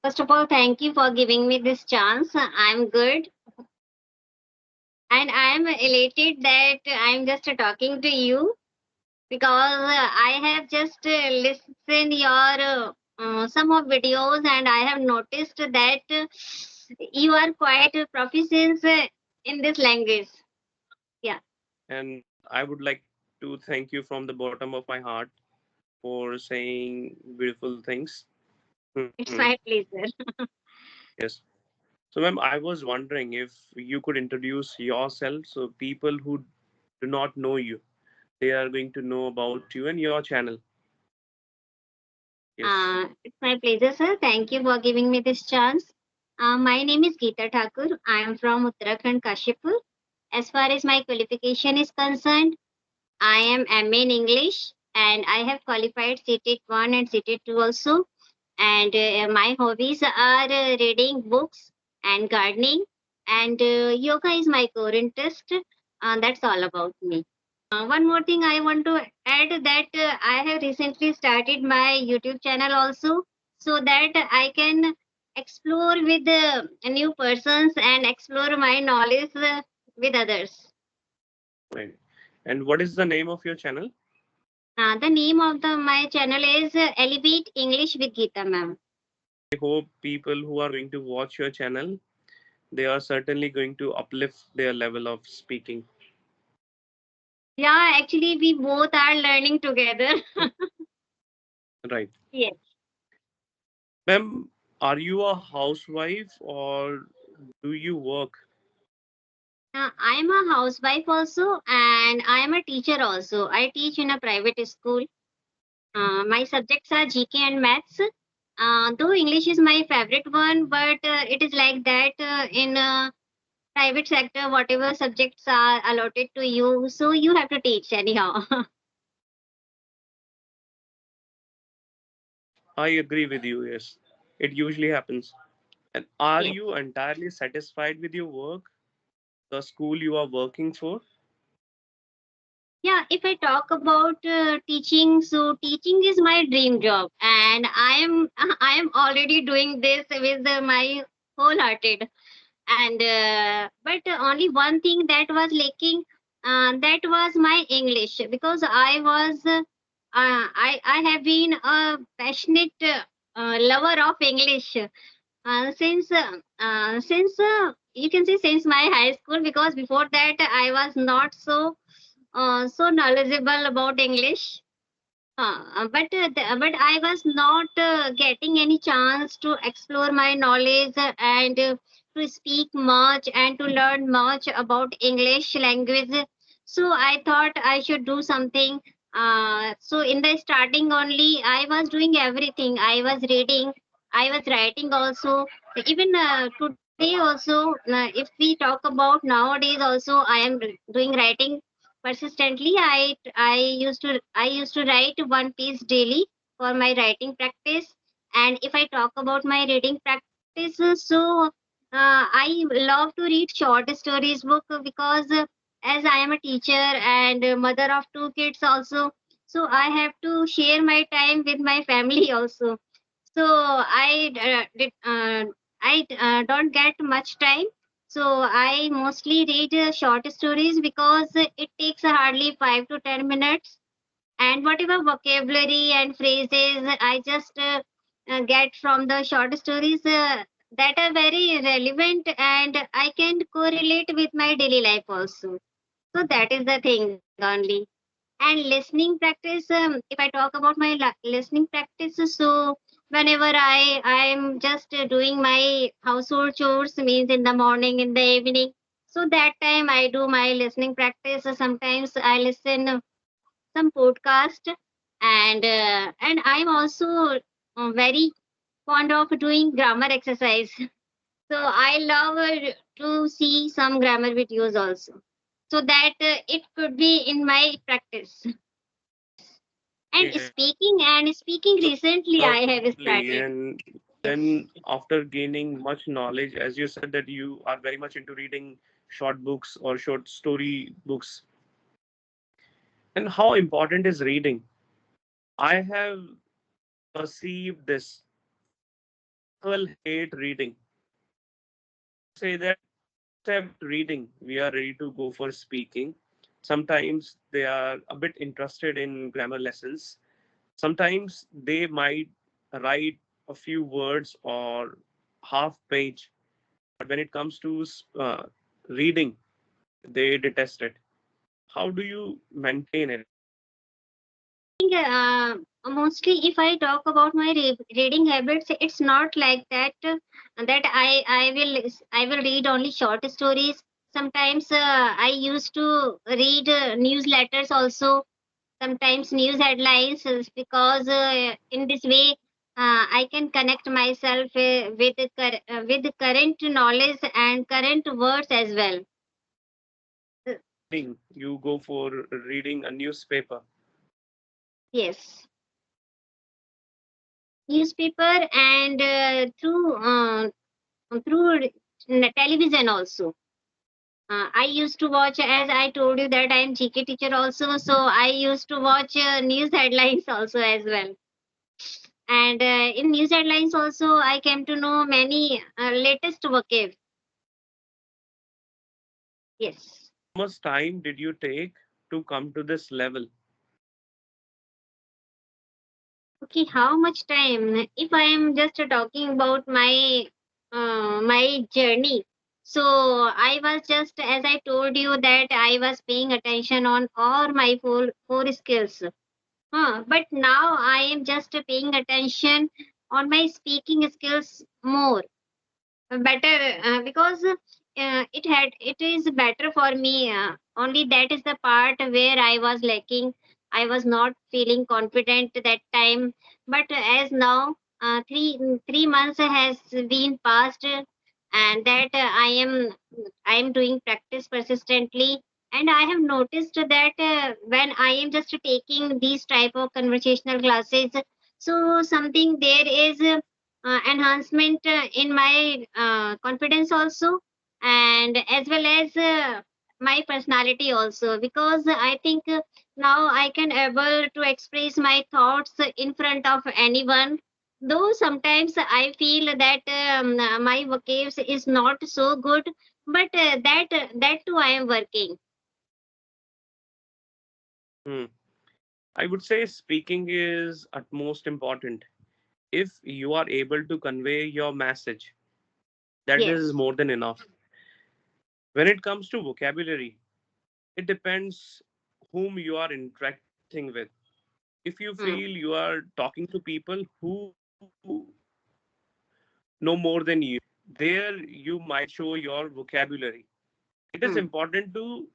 First of all, thank you for giving me this chance. I'm good and I'm elated that I'm just talking to you because I have just listened your some of videos and I have noticed that you are quite proficient in this language. Yeah, And I would like to thank you from the bottom of my heart for saying beautiful things. it's Mhm. my pleasure. Yes. So, ma'am, I was wondering if you could introduce yourself so people who do not know you, they are going to know about you and your channel. Yes. It's my pleasure, sir. Thank you for giving me this chance. My name is Geeta Thakur. I am from Uttarakhand, Kashipur. As far as my qualification is concerned, I am MA in English and I have qualified CTET 1 and CTET 2 also. And my hobbies are reading books and gardening, and yoga is my core interest. That's all about me. One more thing I want to add that I have recently started my YouTube channel also, so that I can explore with new persons and explore my knowledge with others. Right. And what is the name of your channel? The name of the my channel is Elevate English with Geeta ma'am. I hope people who are going to watch your channel, they are certainly going to uplift their level of speaking. Yeah, actually we both are learning together. Right. Yes. Ma'am, are you a housewife or do you work? I am a housewife also, and I am a teacher also. I teach in a private school. My subjects are GK and maths. Though English is my favorite one, but it is like that in private sector, whatever subjects are allotted to you, so you have to teach anyhow. I agree with you, yes. It usually happens. And are Yes. you entirely satisfied with your work, the school you are working for? Yeah, if I talk about teaching, so teaching is my dream job, and I am already doing this with my wholehearted. And but only one thing that was lacking, that was my English, because I was I have been a passionate lover of English since you can say since my high school, because before that I was not so knowledgeable about English. But I was not getting any chance to explore my knowledge and to speak much and to learn much about English language. So I thought I should do something. So in the starting only, I was doing everything. I was reading, I was writing also. Even today also, if we talk about nowadays also, I am doing writing persistently. I used to write one piece daily for my writing practice. And if I talk about my reading practice, I love to read short stories book, because as I am a teacher and a mother of two kids also, so I have to share my time with my family also. So I don't get much time. So I mostly read short stories, because it takes hardly 5 to 10 minutes, and whatever vocabulary and phrases I just get from the short stories, that are very relevant and I can correlate with my daily life also. So that is the thing only. And listening practice, if I talk about my listening practice, so whenever I'm just doing my household chores, means in the morning, in the evening, so that time I do my listening practice. Sometimes I listen some podcast, and I'm also very fond of doing grammar exercise. So I love to see some grammar videos also, so that it could be in my practice. Yes. And speaking recently I have Lovely. started. And Yes. then, after gaining much knowledge, as you said that you are very much into reading short books or short story books, and how important is reading? I have perceived this People hate reading. I would say that except reading, we are ready to go for speaking. Sometimes they are a bit interested in grammar lessons. Sometimes they might write a few words or half page, but when it comes to reading, they detest it. How do you maintain it? think mostly if I talk about my reading habits, it's not like that. That I will read only short stories. Sometimes I used to read newsletters also. Sometimes news headlines, because in this way I can connect myself with the current knowledge and current words as well. Uh, Reading, you go for reading a newspaper. yes, newspaper and through television also. I used to watch, as I told you that I am GK teacher also, so I used to watch news headlines also as well. And in news headlines also, I came to know many latest vocab. Yes. How much time did you take to come to this level? Okay, how much time? If I am just talking about my journey, so I was just, as I told you, that I was paying attention on all my four skills. But now I am just paying attention on my speaking skills more better, because it is better for me. Only that is the part where I was lacking. I was not feeling confident that time, but as now 3 months has been passed, and that I am doing practice persistently, and I have noticed that when I am just taking these type of conversational classes, so something there is enhancement in my confidence also, and as well as my personality also, because I think now I can able to express my thoughts in front of anyone, though sometimes I feel that my vocabs is not so good, but that too I am working. Hmm. I would say speaking is utmost important. If you are able to convey your message, that is Yes. more than enough. When it comes to vocabulary, it depends whom you are interacting with. If you feel Hmm. you are talking to people who know more than you, there you might show your vocabulary. It is Hmm. important to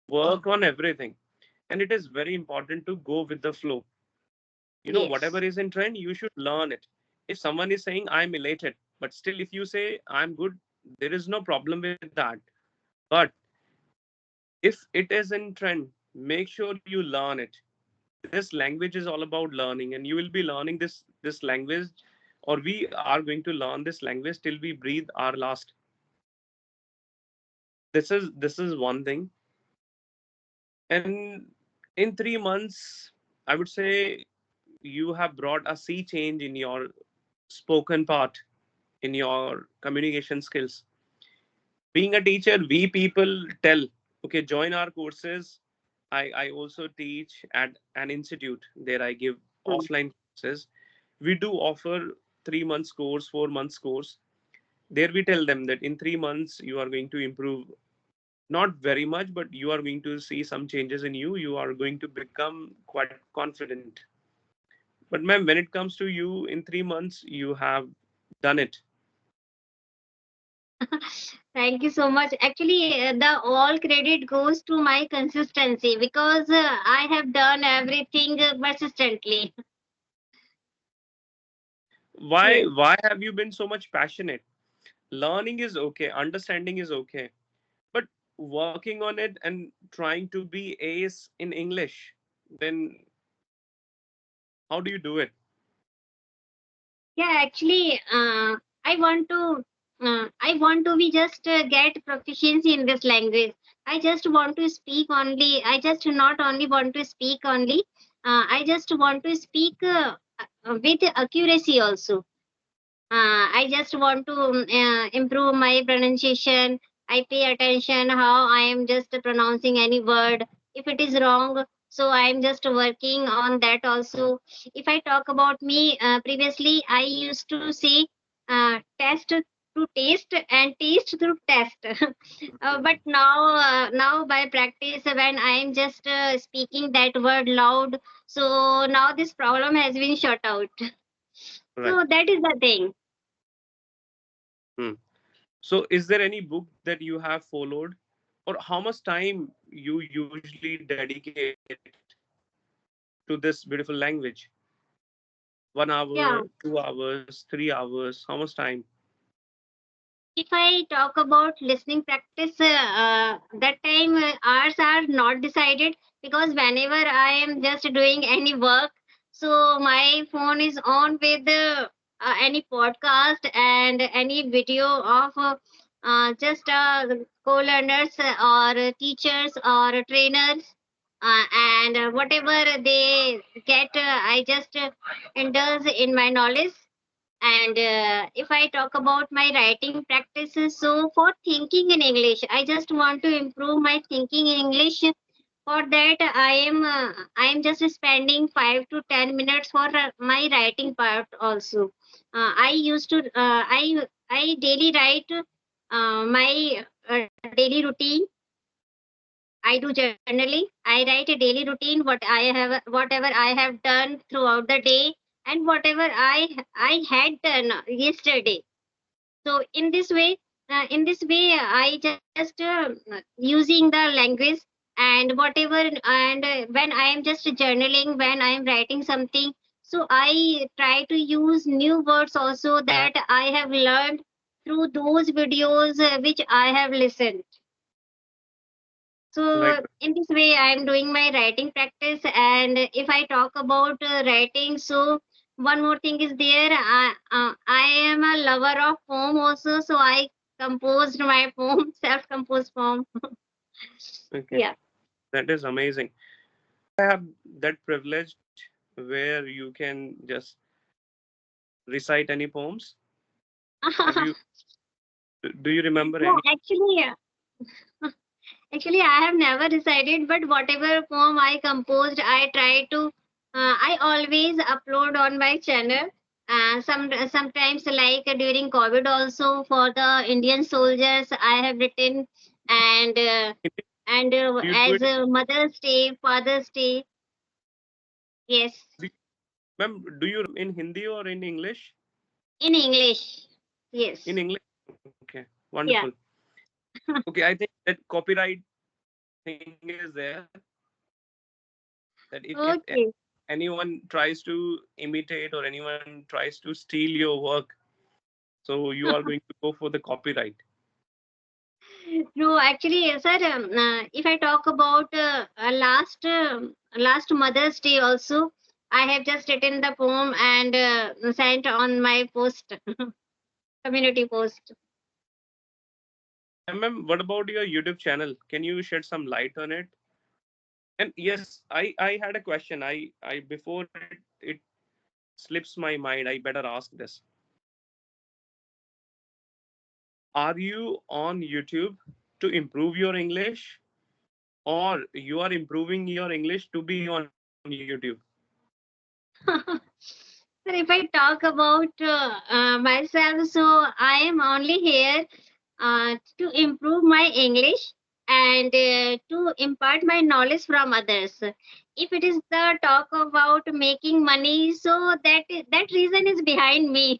work on everything, and it is very important to go with the flow. Whatever Yes. is in trend, you should learn it. If someone is saying I'm elated, but still if you say I'm good, there is no problem with that. But if it is in trend, make sure you learn it. This language is all about learning, and you will be learning this language, or we are going to learn this language till we breathe our last. This is one thing. And in 3 months, I would say you have brought a sea change in your spoken part, in your communication skills. Being a teacher, we people tell, okay, join our courses. I also teach at an institute. There I give Hmm. offline courses. We do offer 3 months course, 4 months course. There we tell them that in 3 months you are going to improve, not very much, but you are going to see some changes in you. You are going to become quite confident. But ma'am, when it comes to you, in 3 months you have done it. Thank you so much. Actually, the all credit goes to my consistency, because I have done everything persistently. why Yes. why have you been so much passionate? Learning is okay, understanding is okay, but working on it and trying to be ace in English, then how do you do it? Yeah, actually, I want to be just get proficiency in this language. I just want to speak only. I just not only want to speak only. I just want to speak with accuracy also. I just want to improve my pronunciation. I pay attention how I am just pronouncing any word. If it is wrong, so I am just working on that also. If I talk about me, previously I used to say test to taste and taste through test. But now by practice, when I am just speaking that word loud, so now this problem has been shut out. Right. So that is the thing. Hmm. So, is there any book that you have followed, or how much time you usually dedicate to this beautiful language? 1 hour, Yeah. 2 hours, 3 hours? How much time? If I talk about listening practice, that time hours are not decided, because whenever I am just doing any work, so my phone is on with any podcast and any video of just co-learners or teachers or trainers, and whatever they get, I just indulge in my knowledge. And if I talk about my writing practices, so for thinking in English, I just want to improve my thinking in English. For that, I am just spending 5 to 10 minutes for my writing part also. I used to I daily write my daily routine. I do journaling. I write a daily routine, whatever I have done throughout the day, and whatever I had done yesterday. So in this way, I just using the language and whatever, and when I am just journaling, when I am writing something, so I try to use new words also that I have learned through those videos which I have listened. Right. So in this way, I'm doing my writing practice. And if I talk about writing, so one more thing is there. I am a lover of poem also, so I composed my poem, self-composed poem. Okay. Yeah. That is amazing. I have that privilege where you can just recite any poems. Have you? Do you remember Yeah, any? actually, I have never decided, but whatever poem I composed, I try to. I always upload on my channel. Sometimes, like during COVID, also for the Indian soldiers, I have written, and Do you do as it? Mother's Day, Father's Day. Yes, Do you, ma'am, do you write in Hindi or in English? in English. In Yes. English. Okay. Yeah. Wonderful. Okay. I think that copyright thing is there. That if Okay. anyone tries to imitate or anyone tries to steal your work, so you are going to go for the copyright. No, actually, sir, if I talk about last Mother's Day also, I have just written the poem and sent on my post, community post. And ma'am, what about your YouTube channel? Can you shed some light on it? And yes, I had a question. I before it slips my mind, I better ask this. Are you on YouTube to improve your English, or you are improving your English to be on YouTube? Sir, if I talk about myself, so I am only here to improve my English and to impart my knowledge from others. If it is the talk about making money, so that reason is behind me.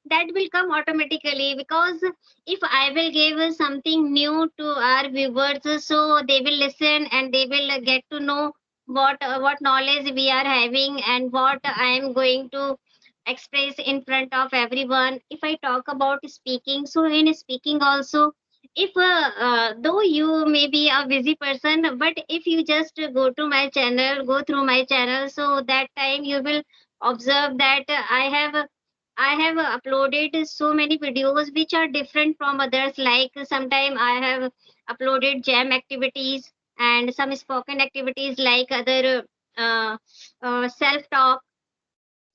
That will come automatically, because if I will give something new to our viewers, so they will listen and they will get to know what knowledge we are having and what I am going to express in front of everyone. If I talk about speaking, so in speaking also, if though you may be a busy person, but if you just go to my channel, go through my channel, so that time you will observe that I have uploaded so many videos which are different from others. Like sometime I have uploaded jam activities and some spoken activities like other self talk.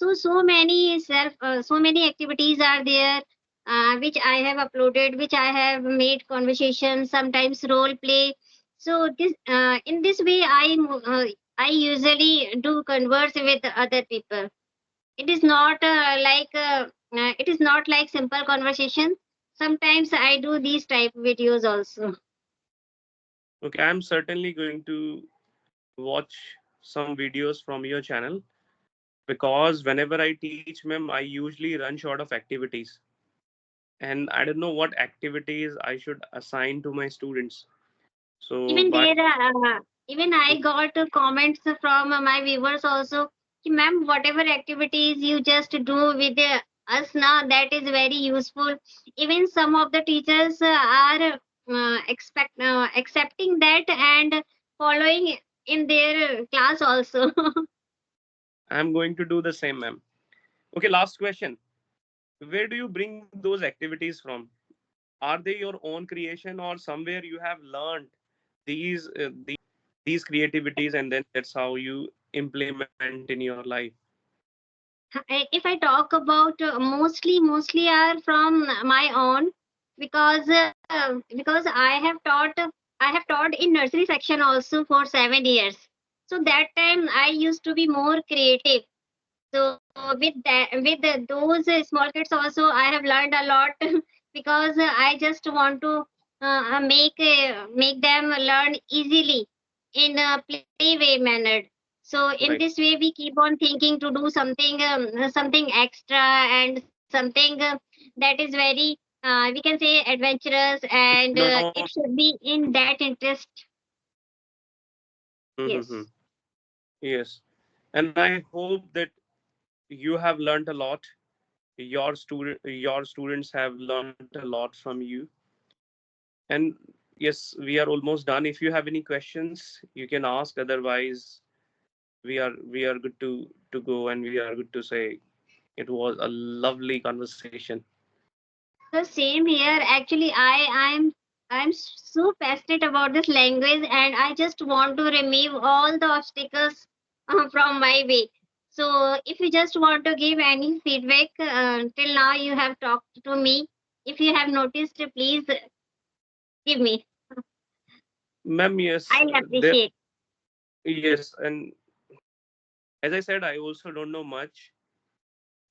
So many so many activities are there, which I have uploaded, which I have made conversation, sometimes role play. So this in this way, I usually do converse with other people. It is not it is not like simple conversation. Sometimes I do these type videos also. Okay, I'm certainly going to watch some videos from your channel, because whenever I teach, ma'am, I usually run short of activities, and I don't know what activities I should assign to my students. So, Even by there, even I got comments from my viewers also. कि, Ma'am, whatever activities you just do with us now, that is very useful. Even some of the teachers are accepting that and following in their class also. I'm going to do the same, ma'am. Okay, last question. Where do you bring those activities from? Are they your own creation, or somewhere you have learned these creativities, and then that's how you implement in your life? If I talk about mostly are from my own, because I have taught in nursery section also for 7 years. So that time I used to be more creative. So with those small kids also, I have learned a lot because I just want to make them learn easily in a play way manner. So in Right. this way, we keep on thinking to do something extra and something that is very we can say adventurous, and You know. it should be in that interest. Mm-hmm. Yes. Yes. And I hope that you have learned a lot. Your students have learned a lot from you. And yes, we are almost done. If you have any questions, you can ask. Otherwise, we are good to go, and we are good to say it was a lovely conversation. The same here. Actually, I'm so passionate about this language, and I just want to remove all the obstacles from my way. So, if you just want to give any feedback till now you have talked to me, if you have noticed, please give me. Ma'am, yes, I'll there, appreciate. yes, and as I said, I also don't know much.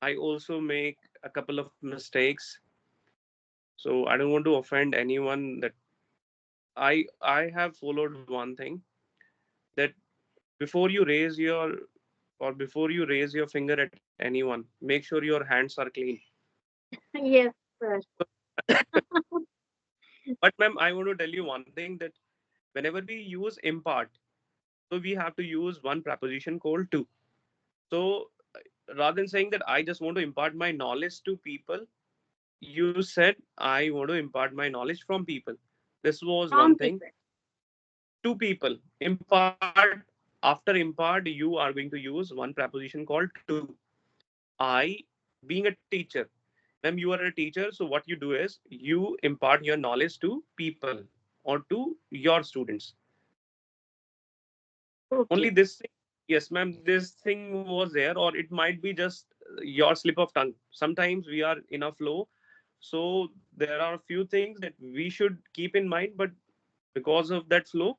I also make a couple of mistakes, so I don't want to offend anyone. That I have followed one thing, that before you raise your before you raise your finger at anyone, make sure your hands are clean. Yes, sir. But ma'am, I want to tell you one thing, that whenever we use impart, so we have to use one preposition called to. So rather than saying that I just want to impart my knowledge to people, you said I want to impart my knowledge from people. This was one From thing. people. To people. Impart, after impart, you are going to use one preposition called to. I, being a teacher, when you are a teacher, so what you do is you impart your knowledge to people or to your students. Only Okay. this thing, yes, ma'am, this thing was there, or it might be just your slip of tongue. Sometimes we are in a flow, so there are a few things that we should keep in mind, but because of that flow,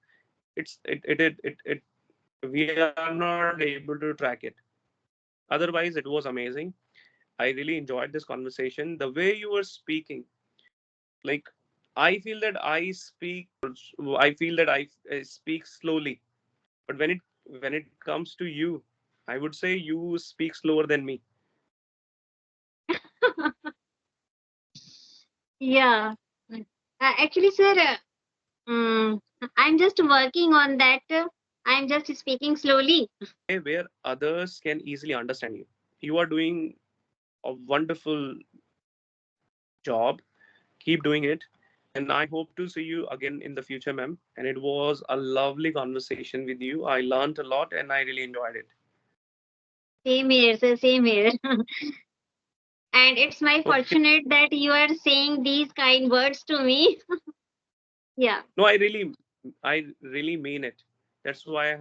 we are not able to track it. Otherwise, it was amazing. I really enjoyed this conversation. The way you were speaking, like, I feel that I speak slowly, but when it comes to you, I would say you speak slower than me. Yeah. Actually, sir, mm, I'm just working on that. I'm just speaking slowly. Way where others can easily understand you. You are doing a wonderful job. Keep doing it. And I hope to see you again in the future, ma'am. And it was a lovely conversation with you. I learned a lot and I really enjoyed it. Same here, sir. Same here. And it's my Okay. fortunate that you are saying these kind words to me. Yeah. No, I really mean it. That's why I